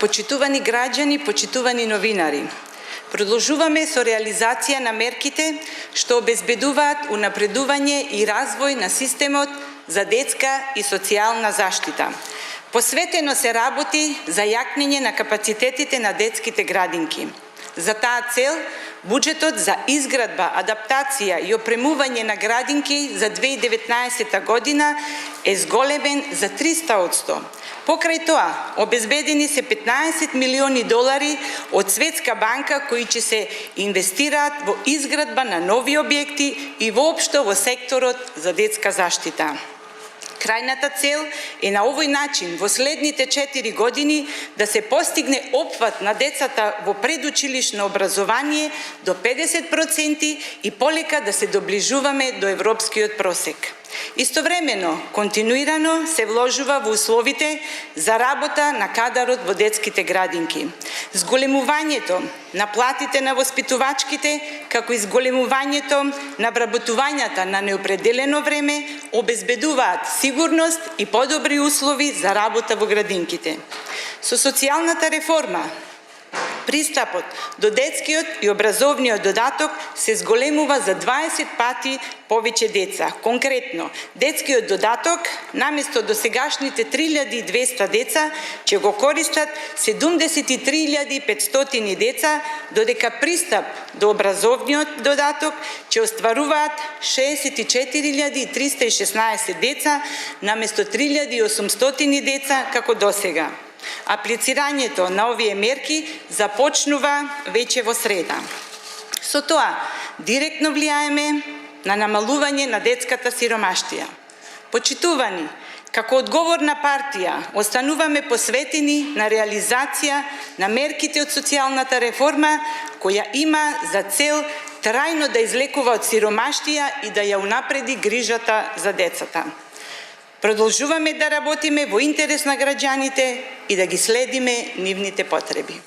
Почитувани граѓани, почитувани новинари, продолжуваме со реализација на мерките што обезбедуваат унапредување и развој на системот за детска и социјална заштита. Посветено се работи за јакнење на капацитетите на детските градинки. За таа цел, буџетот за изградба, адаптација и опремување на градинки за 2019 година е зголемен за 300%. Покрај тоа, обезбедени се 15 милиони долари од Светска банка кои ќе се инвестираат во изградба на нови објекти и воопшто во секторот за детска заштита. Крајната цел е на овој начин во следните 4 години да се постигне опфат на децата во предучилишно образование до 50% и полека да се доближуваме до европскиот просек. Истовремено, континуирано се вложува во условите за работа на кадарот во детските градинки. Зголемувањето на платите на воспитувачките, како и зголемувањето на вработувањата на неопределено време, обезбедуваат сигурност и подобри услови за работа во градинките. Со социјалната реформа, пристапот до детскиот и образовниот додаток се зголемува за 20 пати повеќе деца. Конкретно, детскиот додаток, наместо досегашните 3200 деца, ќе го користат 73.500 деца, додека пристап до образовниот додаток ќе остваруваат 64.316 деца, наместо 3.800 деца како досега. Аплицирањето на овие мерки започнува веќе во среда. Со тоа, директно влијаеме на намалување на детската сиромаштија. Почитувани, како одговорна партија, остануваме посветени на реализација на мерките од социјалната реформа, која има за цел трајно да излекува од сиромаштија и да ја унапреди грижата за децата. Продолжуваме да работиме во интерес на граѓаните и да ги следиме нивните потреби.